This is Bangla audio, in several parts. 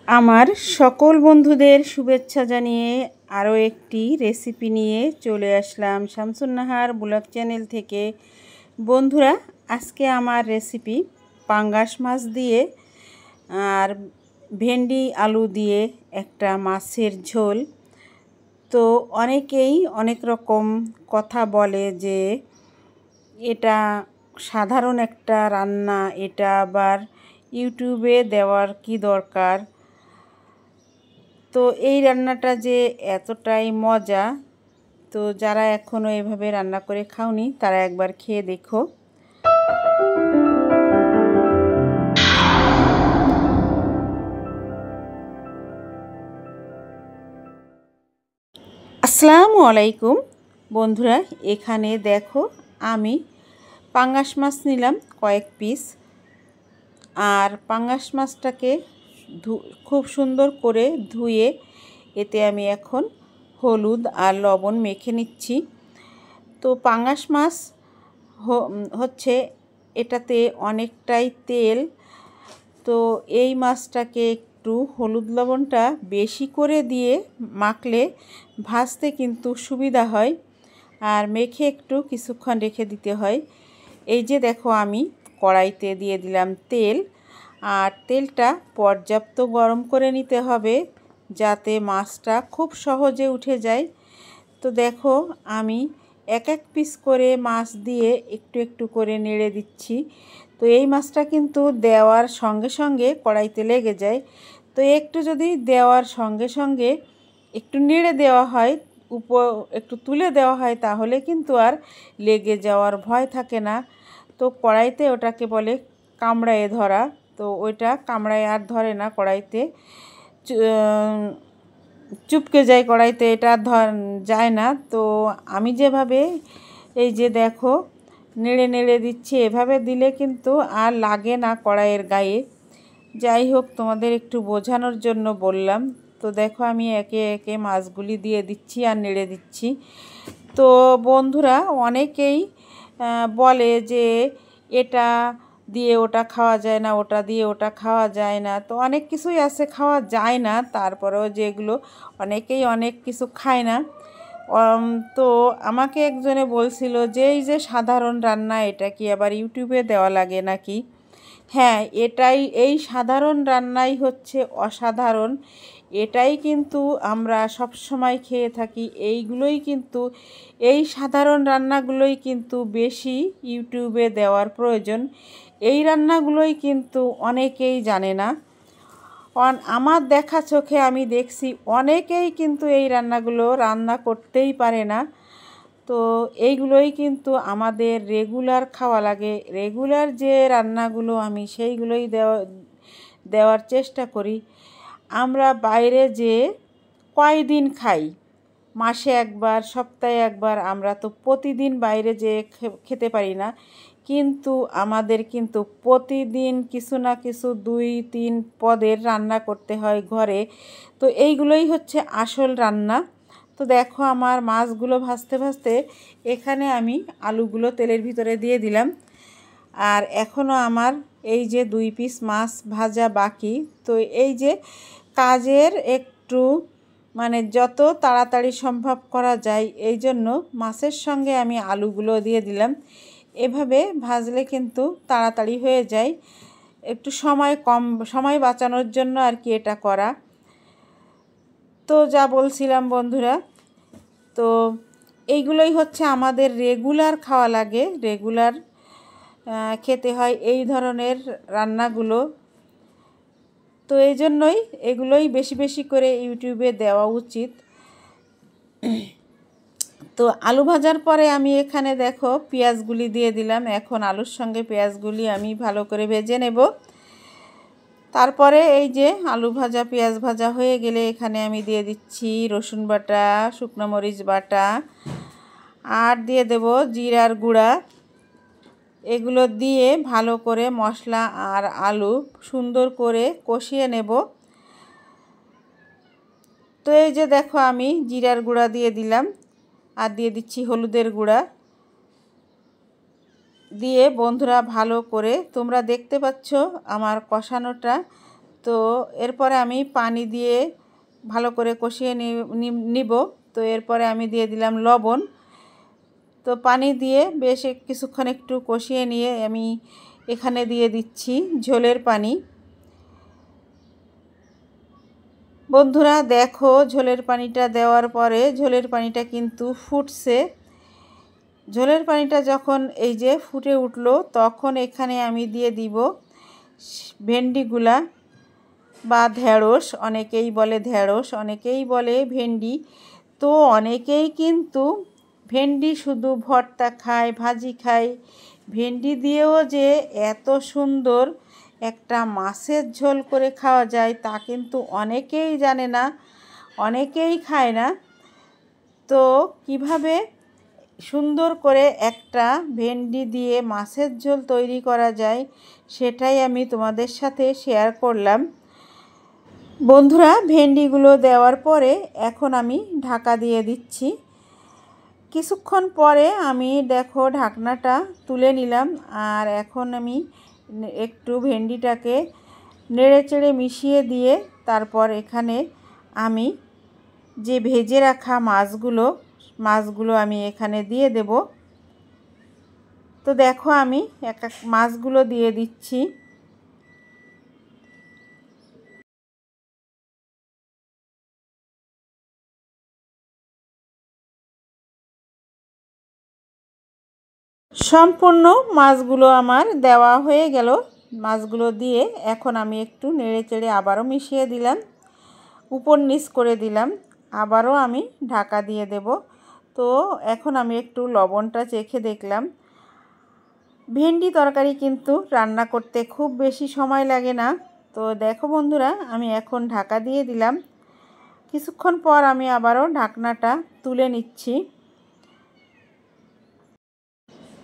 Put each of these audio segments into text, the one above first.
আমার সকল বন্ধুদের শুভেচ্ছা জানিয়ে আরও একটি রেসিপি নিয়ে চলে আসলাম শামসুন্নাহার ব্লগ চ্যানেল থেকে। বন্ধুরা, আজকে আমার রেসিপি পাঙ্গাস মাছ দিয়ে আর ভেন্ডি আলু দিয়ে একটা মাছের ঝোল। তো অনেকেই অনেক রকম কথা বলে যে এটা সাধারণ একটা রান্না, এটা আবার ইউটিউবে দেওয়ার কি দরকার। তো এই রান্নাটা যে এতটাই মজা, তো যারা এখনও এভাবে রান্না করে খাওনি তারা একবার খেয়ে দেখো। আসসালামু আলাইকুম বন্ধুরা, এখানে দেখো আমি পাঙ্গাস মাছ নিলাম কয়েক পিস। আর পাঙ্গাস মাছটাকে খুব সুন্দর করে ধুয়ে এতে আমি এখন হলুদ আর লবণ মেখে নিচ্ছি। তো পাঙ্গাস মাছ হচ্ছে এটাতে অনেকটাই তেল, তো এই মাছটাকে একটু হলুদ লবণটা বেশি করে দিয়ে মাখলে ভাজতে কিন্তু সুবিধা হয়, আর মেখে একটু কিছুক্ষণ রেখে দিতে হয়। এই যে দেখো আমি কড়াইতে দিয়ে দিলাম তেল, আর তেলটা পর্যাপ্ত গরম করে নিতে হবে যাতে মাছটা খুব সহজে উঠে যায়। তো দেখো আমি এক এক পিস করে মাছ দিয়ে একটু একটু করে নেড়ে দিচ্ছি। তো এই মাছটা কিন্তু দেওয়ার সঙ্গে সঙ্গে কড়াইতে লেগে যায়, তো একটু যদি দেওয়ার সঙ্গে সঙ্গে একটু নেড়ে দেওয়া হয়, একটু তুলে দেওয়া হয়, তাহলে কিন্তু আর লেগে যাওয়ার ভয় থাকে না। তো কড়াইতে ওটাকে বলে কামড়ায়ে ধরা, তো ওইটা কামড়ায় আর ধরে না, কড়াইতে চুপকে যায়, কড়াইতে এটা যায় না। তো আমি যেভাবে এই যে দেখো নেড়ে নেড়ে দিচ্ছি, এভাবে দিলে কিন্তু আর লাগে না কড়াইয়ের গায়ে। যাই হোক, তোমাদের একটু বোঝানোর জন্য বললাম। তো দেখো আমি একে একে মাছগুলি দিয়ে দিচ্ছি আর নেড়ে দিচ্ছি। তো বন্ধুরা, অনেকেই বলে যে এটা দিয়ে ওটা খাওয়া যায় না, ওটা দিয়ে ওটা খাওয়া যায় না। তো অনেক কিছুই আছে খাওয়া যায় না, তারপরেও যেগুলো অনেকেই অনেক কিছু খায় না। তো আমাকে একজনে বলছিল যে এই যে সাধারণ রান্না, এটা কি আবার ইউটিউবে দেওয়া লাগে নাকি? হ্যাঁ, এই সাধারণ রান্নাই হচ্ছে অসাধারণ। এটাই কিন্তু আমরা সব সময় খেয়ে থাকি। এই সাধারণ রান্নাগুলোই কিন্তু বেশি ইউটিউবে দেওয়ার প্রয়োজন। এই রান্নাগুলোই কিন্তু অনেকেই জানে না। আমার দেখা চোখে আমি দেখছি অনেকেই কিন্তু এই রান্নাগুলো রান্না করতেই পারে না। তো এইগুলোই কিন্তু আমাদের রেগুলার খাওয়া লাগে। রেগুলার যে রান্নাগুলো আমি সেইগুলোই দেওয়ার চেষ্টা করি। আমরা বাইরে যে কয়দিন খাই, মাসে একবার, সপ্তাহে একবার, আমরা তো প্রতিদিন বাইরে যে খেতে পারি না, কিন্তু আমাদের কিন্তু প্রতিদিন কিছু না কিছু 2-3 পদের রান্না করতে হয় ঘরে। তো এইগুলোই হচ্ছে আসল রান্না। তো দেখো আমার মাছগুলো ভাজতে ভাজতে এখানে আমি আলুগুলো তেলের ভিতরে দিয়ে দিলাম। আর এখনও আমার এই যে 2 পিস মাছ ভাজা বাকি। তো এই যে কাজের একটু যত তাড়াতাড়ি সম্ভব করা যায়, এই জন্য মাছের সঙ্গে আমি আলুগুলো দিয়ে দিলাম। এভাবে ভাজলে কিন্তু তাড়াতাড়ি হয়ে যায়, একটু সময় বাঁচানোর জন্য আর কি এটা করা। তো যা বলছিলাম বন্ধুরা, তো এইগুলোই হচ্ছে আমাদের রেগুলার খাওয়া লাগে, রেগুলার খেতে হয় এই ধরনের রান্নাগুলো। তো এই জন্যই এগুলোই বেশি বেশি করে ইউটিউবে দেওয়া উচিত। তো আলু ভাজার পরে আমি এখানে দেখো পেঁয়াজগুলি দিয়ে দিলাম। এখন আলুর সঙ্গে পেঁয়াজগুলি আমি ভালো করে ভেজে নেব। তারপরে এই যে আলু ভাজা পেঁয়াজ ভাজা হয়ে গেলে এখানে আমি দিয়ে দিচ্ছি রসুন বাটা, শুকনো মরিচ বাটা, আর দিয়ে দেব জিরার গুঁড়া। এগুলো দিয়ে ভালো করে মশলা আর আলু সুন্দর করে কষিয়ে নেব। তো এই যে দেখো আমি জিরার গুঁড়া দিয়ে দিলাম, আর দিয়ে দিচ্ছি হলুদের গুঁড়া দিয়ে। বন্ধুরা, ভালো করে তোমরা দেখতে পাচ্ছ আমার কষানোটা। তো এরপরে আমি পানি দিয়ে ভালো করে কষিয়ে নিব। তো এরপরে আমি দিয়ে দিলাম লবণ। তো পানি দিয়ে বেশ কিছুক্ষণ একটু কষিয়ে নিয়ে আমি এখানে দিয়ে দিচ্ছি ঝোলের পানি। বন্ধুরা দেখো, ঝোলের পানিটা দেওয়ার পরে ঝোলের পানিটা কিন্তু ফুটছে। ঝোলের পানিটা যখন এই যে ফুটে উঠলো, তখন এখানে আমি দিয়ে দিব ভেন্ডিগুলা বা ঢেঁড়স, অনেকেই বলে ঢেঁড়স, অনেকেই বলে ভেন্ডি। তো অনেকেই কিন্তু ভেন্ডি শুধু ভর্তা খায়, ভাজি খায়। ভেন্ডি দিয়েও যে এত সুন্দর একটা মাছের ঝোল করে খাওয়া যায় তা কিন্তু অনেকেই জানে না, অনেকেই খায় না। তো কিভাবে সুন্দর করে একটা ভেন্ডি দিয়ে মাছের ঝোল তৈরি করা যায় সেটাই আমি তোমাদের সাথে শেয়ার করলাম। বন্ধুরা ভেন্ডিগুলো দেওয়ার পরে এখন আমি ঢাকা দিয়ে দিচ্ছি। কিছুক্ষণ পরে আমি দেখো ঢাকনাটা তুলে নিলাম। আর এখন আমি একটু ভেন্ডিটাকে নেড়ে চেড়ে মিশিয়ে দিয়ে তারপর এখানে আমি যে ভেজে রাখা মাছগুলো আমি এখানে দিয়ে দেব। তো দেখো আমি এক এক মাছগুলো দিয়ে দিচ্ছি। সম্পূর্ণ মাছগুলো আমার দেওয়া হয়ে গেল। মাছগুলো দিয়ে এখন আমি একটু নেড়ে চেড়ে আবারও মিশিয়ে দিলাম, উপর নিচ করে দিলাম, আবারও আমি ঢাকা দিয়ে দেব। তো এখন আমি একটু লবণটা চেখে দেখলাম। ভেন্ডি তরকারি কিন্তু রান্না করতে খুব বেশি সময় লাগে না। তো দেখো বন্ধুরা, আমি এখন ঢাকা দিয়ে দিলাম। কিছুক্ষণ পর আমি আবারও ঢাকনাটা তুলে নিচ্ছি।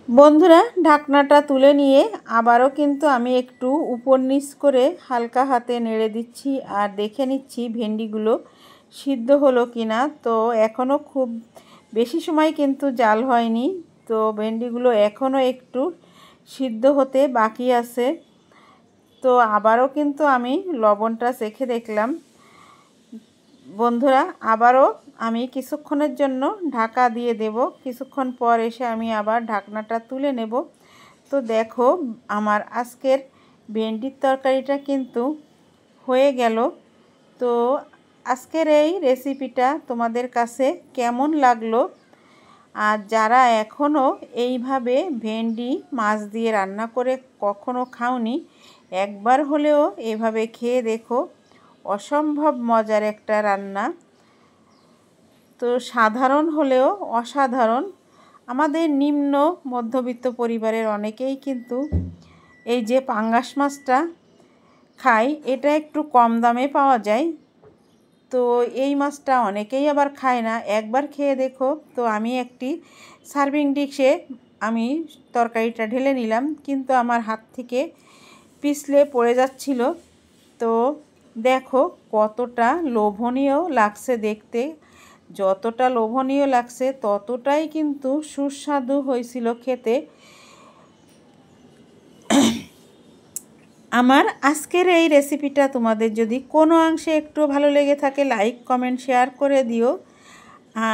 বন্ধুরা ঢাকনাটা তুলে নিয়ে আবারও কিন্তু আমি একটু উপর নিচ করে হালকা হাতে নেড়ে দিচ্ছি আর দেখে নিচ্ছি ভেন্ডিগুলো সিদ্ধ হলো কিনা। তো এখনও খুব বেশি সময় কিন্তু জাল হয়নি। তো ভেন্ডিগুলো এখনও একটু সিদ্ধ হতে বাকি আছে। তো আবারও কিন্তু আমি লবণটা চেখে দেখলাম। বন্ধুরা আবারও আমি কিছুক্ষণের জন্য ঢাকা দিয়ে দেব। কিছুক্ষণ পর এসে আমি আবার ঢাকনাটা তুলে নেব। তো দেখো আমার আজকের ভেন্ডির তরকারিটা কিন্তু হয়ে গেল। তো আজকের এই রেসিপিটা তোমাদের কাছে কেমন লাগলো? আর যারা এখনও এইভাবে ভেন্ডি মাছ দিয়ে রান্না করে কখনো খাওনি, একবার হলেও এভাবে খেয়ে দেখো। অসম্ভব মজার একটা রান্না। তো সাধারণ হলেও অসাধারণ। আমাদের নিম্ন মধ্যবিত্ত পরিবারের অনেকেই কিন্তু এই যে পাঙ্গাস মাছটা খায়, এটা একটু কম দামে পাওয়া যায়। তো এই মাছটা অনেকেই আবার খায় না, একবার খেয়ে দেখো। তো আমি একটি সার্ভিং ডিশে আমি তরকারিটা ঢেলে নিলাম, কিন্তু আমার হাত থেকে পিছলে পড়ে যাচ্ছিল। তো দেখো কতটা লোভনীয় লাগছে দেখতে। যতটা লোভনীয় লাগছে ততটাই কিন্তু সুস্বাদু হয়েছিল খেতে। আমার আজকের এই রেসিপিটা তোমাদের যদি কোনো অংশে একটু ভালো লেগে থাকে, লাইক কমেন্ট শেয়ার করে দিও।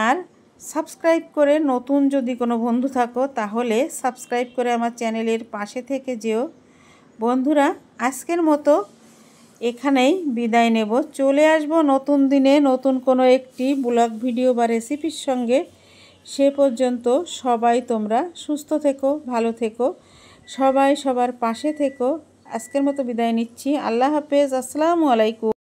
আর সাবস্ক্রাইব করে, নতুন যদি কোনো বন্ধু থাকো তাহলে সাবস্ক্রাইব করে আমার চ্যানেলের পাশে থেকে যেও। বন্ধুরা আজকের মতো এখানেই বিদায় নেব। চলে আসব নতুন দিনে নতুন কোনো একটি ব্লগ ভিডিও বা রেসিপির সঙ্গে। সে পর্যন্ত সবাই তোমরা সুস্থ থেকো, ভালো থেকো, সবাই সবার পাশে থেকো। আজকের মতো বিদায় নিচ্ছি। আল্লাহ হাফেজ। আসসালামু আলাইকুম।